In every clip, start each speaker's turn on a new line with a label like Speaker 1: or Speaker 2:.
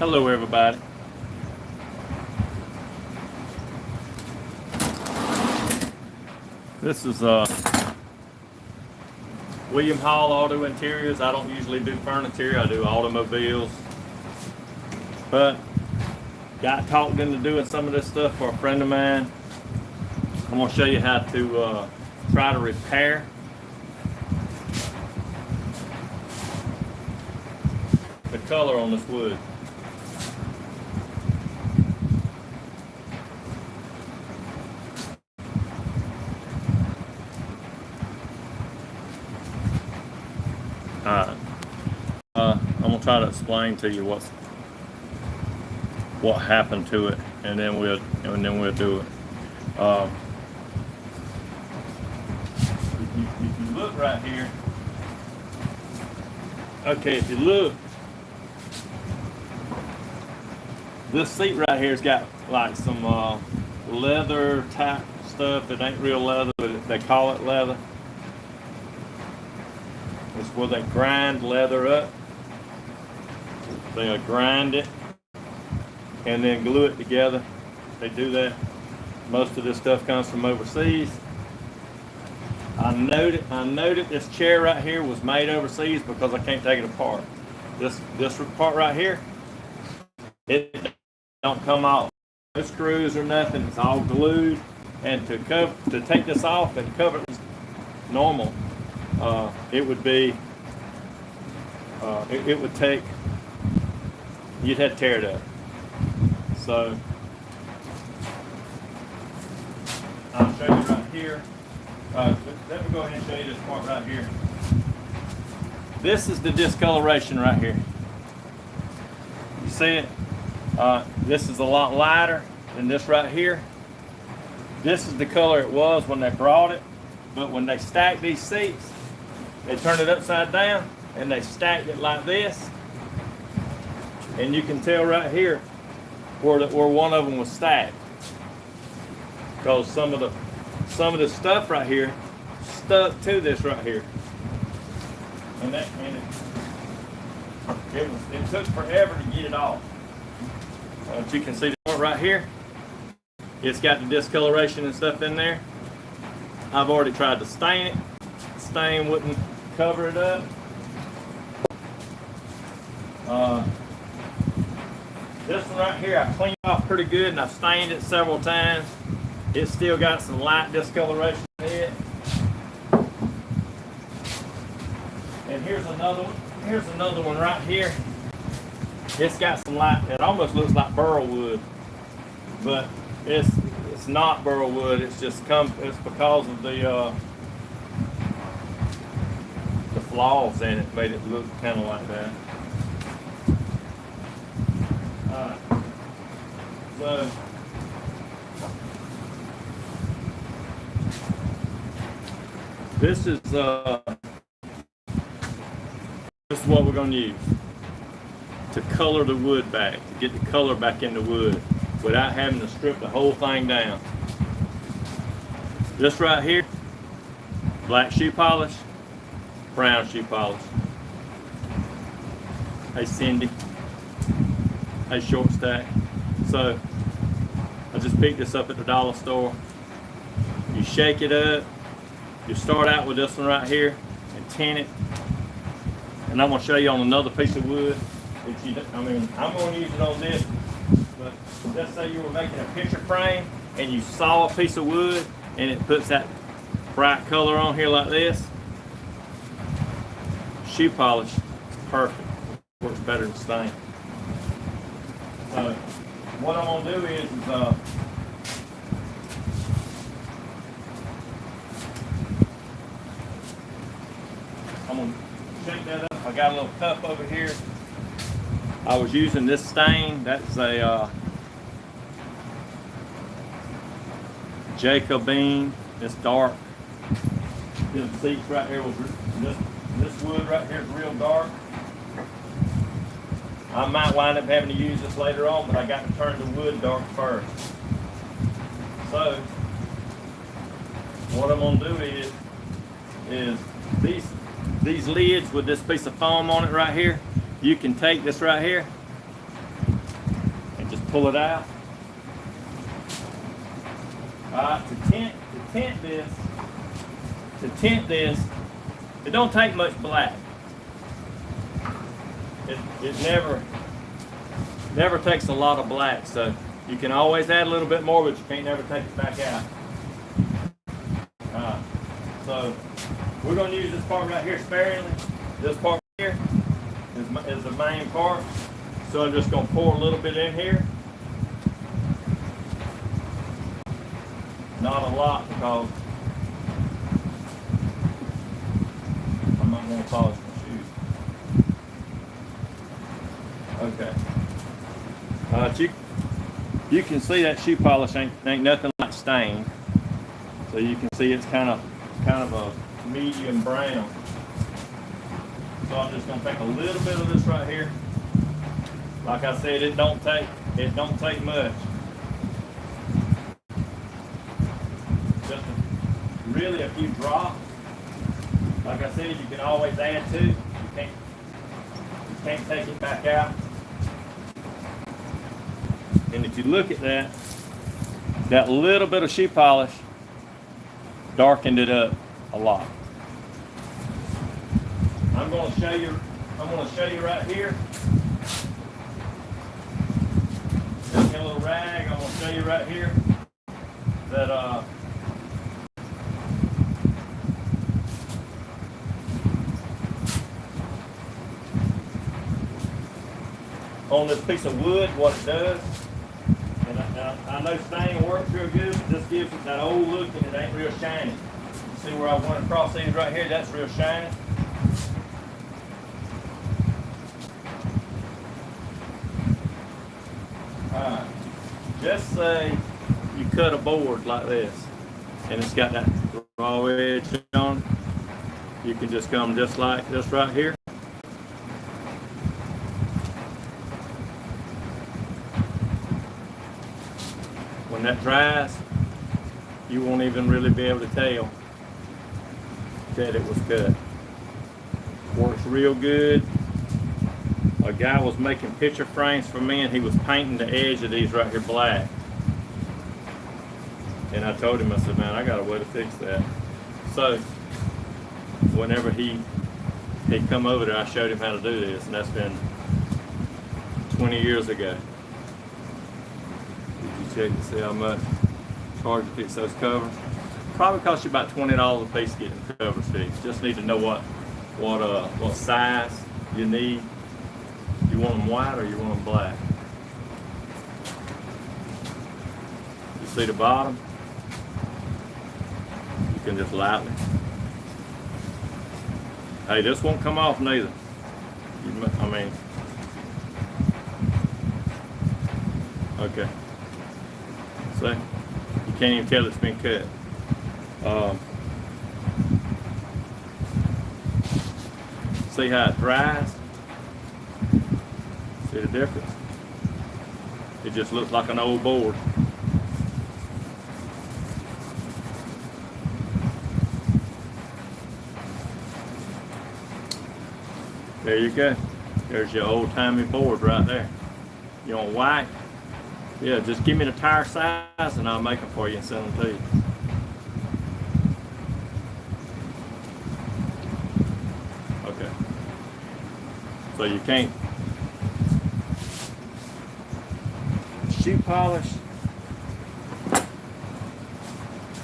Speaker 1: Hello everybody. This is William Hall Auto Interiors. I don't usually do furniture, I do automobiles. But got talked into doing some of this stuff for a friend of mine. I'm gonna show you how to try to repair the color on this wood. Alright, I'm gonna try to explain to you what happened to it, and then we'll do it. If you look right here, okay, if you look, this seat right here's got like some leather type stuff. It ain't real leather, but they call it leather. It's where they grind leather up. They'll grind it and then glue it together. They do that. Most of this stuff comes from overseas. I noted this chair right here was made overseas because I can't take it apart. This part right here, it don't come off. No screws or nothing. It's all glued. And to take this off and cover it normal, it would be it would take, you'd have to tear it up. So I'll show you right here. Let me go ahead and show you this part right here. This is the discoloration right here. You see it? This is a lot lighter than this right here. This is the color it was when they brought it, but when they stacked these seats, they turned it upside down and they stacked it like this. And you can tell right here where one of them was stacked, because some of the stuff right here stuck to this right here, and it took forever to get it off. But you can see the part right here, it's got the discoloration and stuff in there. I've already tried to stain it. The stain wouldn't cover it up. This one right here, I cleaned off pretty good and I've stained it several times. It's still got some light discoloration in it. And here's another one. Here's another one right here. It's got some light. It almost looks like burl wood, but it's not burl wood. It's just it's because of the flaws in it made it look kind of like that. So this is what we're going to use to color the wood back, to get the color back in the wood without having to strip the whole thing down. This right here, black shoe polish, brown shoe polish. Hey Cindy. Hey Short Stack. So I just picked this up at the dollar store. You shake it up. You start out with this one right here and tin it. And I'm going to show you on another piece of wood. I'm going to use it on this. But let's say you were making a picture frame and you saw a piece of wood and it puts that bright color on here like this. Shoe polish is perfect. Works better than stain. So what I'm going to do is I'm going to shake that up. I got a little cup over here. I was using this stain. That's a Jacobine. It's dark. This seats right here was this wood right here is real dark. I might wind up having to use this later on, but I got to turn the wood dark first. So what I'm going to do is these lids with this piece of foam on it right here, you can take this right here pull it out. Alright, to tint this, it don't take much black. It never takes a lot of black, so you can always add a little bit more, but you can't never take it back out. So we're going to use this part right here sparingly. This part here is the main part. So I'm just going to pour a little bit in here. Not a lot because I'm not going to polish my shoes. Okay. You can see that shoe polish ain't nothing like stain. So you can see it's kind of a medium brown. So I'm just going to take a little bit of this right here. Like I said, it don't take much. Just really a few drops. Like I said, you can always add to. You can't take it back out. And if you look at that little bit of shoe polish darkened it up a lot. I'm going to show you right here. This little rag, I'm going to show you right here that on this piece of wood, what it does, and I know stain works real good, but this gives it that old look and it ain't real shiny. You see where I went across these right here? That's real shiny. Alright, just say you cut a board like this and it's got that raw edge on it. You can just come just like this right here. When that dries, you won't even really be able to tell that it was cut. Works real good. A guy was making picture frames for me and he was painting the edge of these right here black. And I told him, I said, man, I got a way to fix that. So whenever he come over there, I showed him how to do this, and that's been 20 years ago. Did you check to see how much it's hard to fix those covers? Probably cost you about $20 a piece getting the covers fixed. Just need to know what size you need. You want them white or you want them black? You see the bottom? You can just lightly. Hey, this won't come off neither. I mean, okay. See? You can't even tell it's been cut. See how it dries? See the difference? It just looks like an old board. There you go. There's your old-timey board right there. You want white? Yeah, just give me the tire size and I'll make them for you and send them to you. Okay. So you can't shoe polish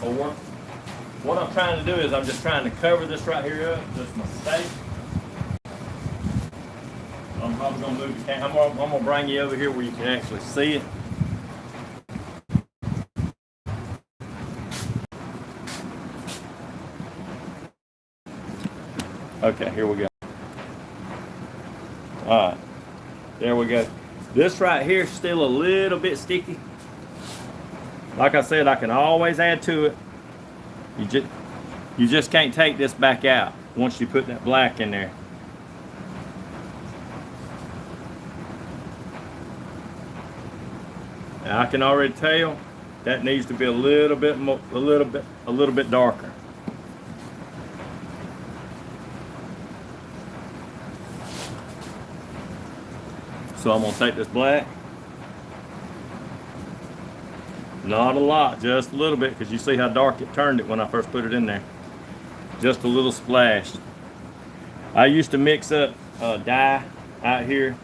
Speaker 1: or work. What I'm trying to do is I'm just trying to cover this right here up, this mistake. I'm probably going to move the camera. I'm going to bring you over here where you can actually see it. Okay, here we go. All right, there we go. This right here is still a little bit sticky. Like I said, I can always add to it. You just can't take this back out once you put that black in there. Now I can already tell that needs to be a little bit more, a little bit darker. So I'm gonna take this black Not a lot, just a little bit, because you see how dark it turned it when I first put it in there. Just a little splash. I used to mix up dye out here.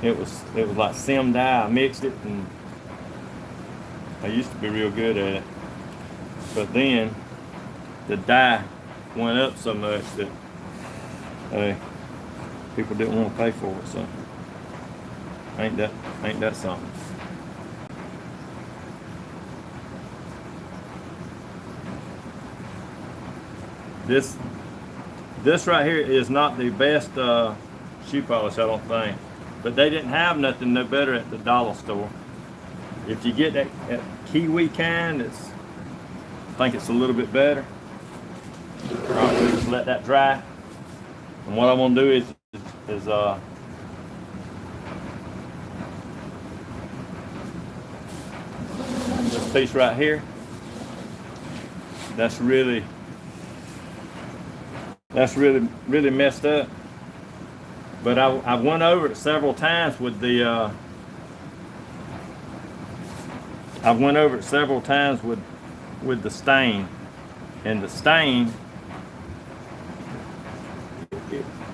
Speaker 1: It was like sim dye. I mixed it, and I used to be real good at it. But then the dye went up so much that people didn't want to pay for it. So ain't that something? This right here is not the best shoe polish, I don't think. But they didn't have nothing no better at the dollar store. If you get that kiwi kind, I think it's a little bit better. All right, we'll just let that dry. And what I'm gonna do is this piece right here. That's really messed up. But I went over it several times with the with the stain, and the stain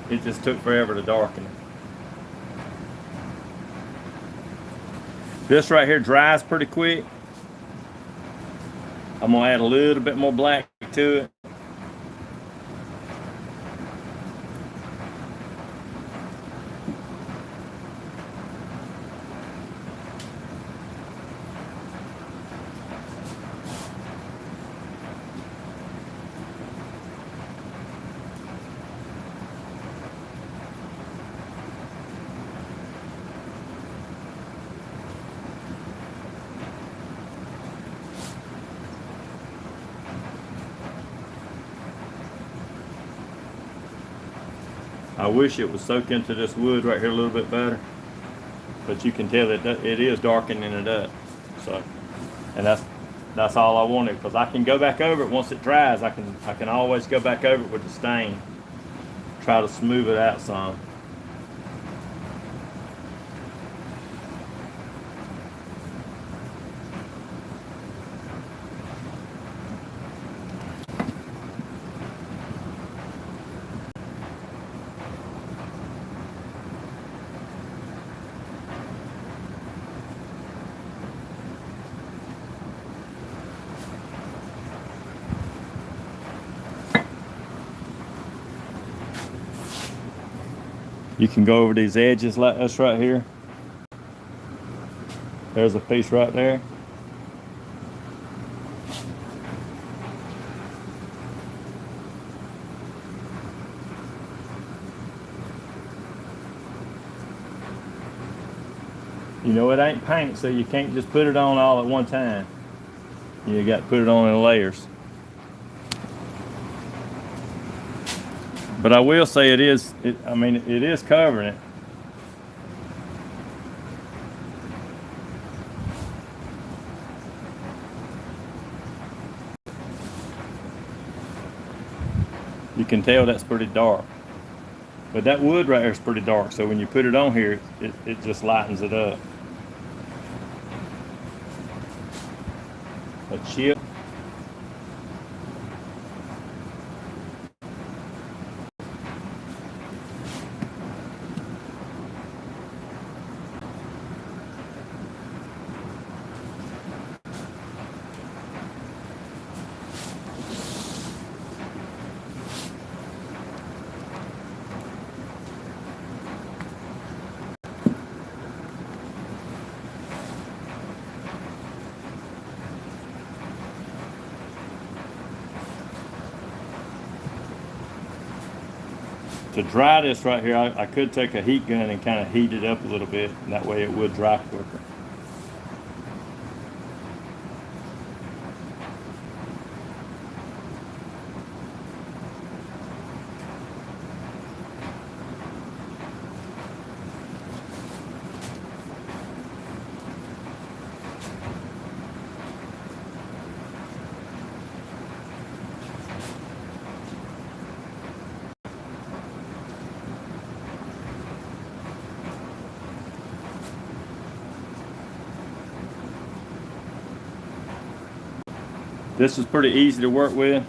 Speaker 1: it just took forever to darken it. This right here dries pretty quick. I'm gonna add a little bit more black to it. I wish it would soak into this wood right here a little bit better, but you can tell it is darkening it up. So, and that's all I wanted, because I can go back over it once it dries. I can always go back over it with the stain, try to smooth it out some. You can go over these edges like this right here. There's a piece right there. You know, it ain't paint, so you can't just put it on all at one time. You got to put it on in layers. But I will say it is covering it. You can tell that's pretty dark. But that wood right here is pretty dark, so when you put it on here, it just lightens it up. A chip. To dry this right here, I could take a heat gun and kind of heat it up a little bit, and that way it would dry quicker. This is pretty easy to work with.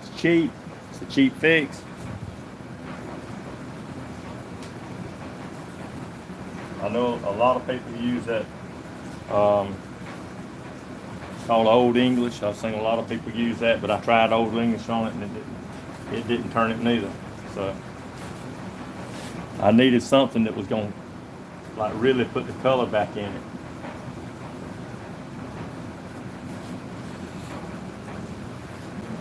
Speaker 1: It's cheap. It's a cheap fix. I know a lot of people use that called Old English. I've seen a lot of people use that, but I tried Old English on it and it didn't turn it neither. So I needed something that was going to like really put the color back in it.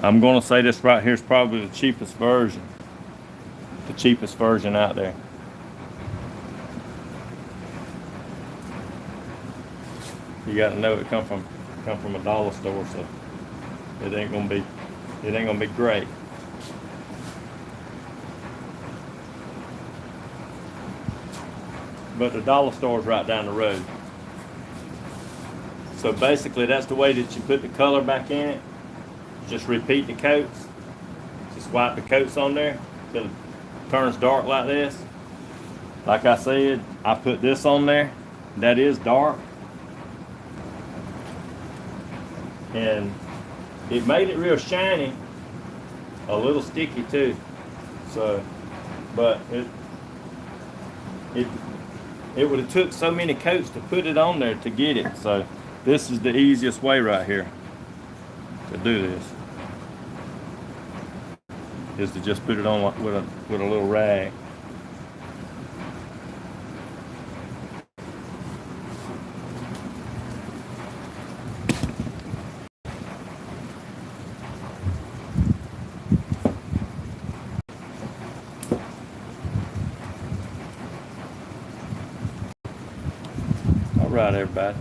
Speaker 1: I'm going to say this right here is probably the cheapest version. The cheapest version out there. You got to know it come from a dollar store, so it ain't gonna be great. But the dollar store is right down the road. So basically, that's the way that you put the color back in it. Just repeat the coats. Just wipe the coats on there till it turns dark like this. Like I said, I put this on there. That is dark. And it made it real shiny, a little sticky too. So, but it would have took so many coats to put it on there to get it. So this is the easiest way right here to do this, is to just put it on with a little rag. All right, everybody.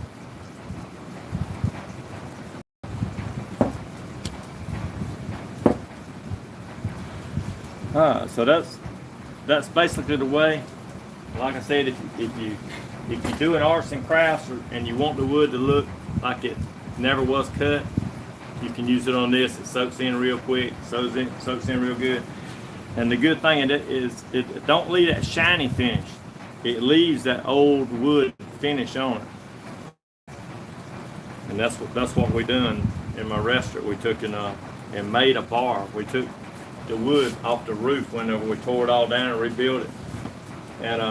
Speaker 1: So that's basically the way. Like I said, if you're doing arts and crafts and you want the wood to look like it never was cut, you can use it on this. It soaks in real quick, soaks in real good. And the good thing is it don't leave that shiny finish. It leaves that old wood finish on it. And that's what we done in my restaurant. We took and made a bar. We took the wood off the roof whenever we tore it all down and rebuilt it. And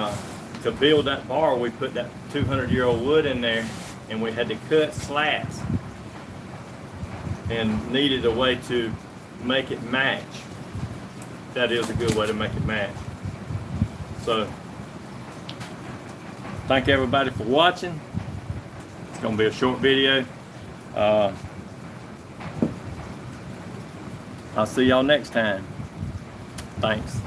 Speaker 1: to build that bar, we put that 200-year-old wood in there, and we had to cut slats and needed a way to make it match. That is a good way to make it match. So thank everybody for watching. It's going to be a short video. I'll see y'all next time. Thanks.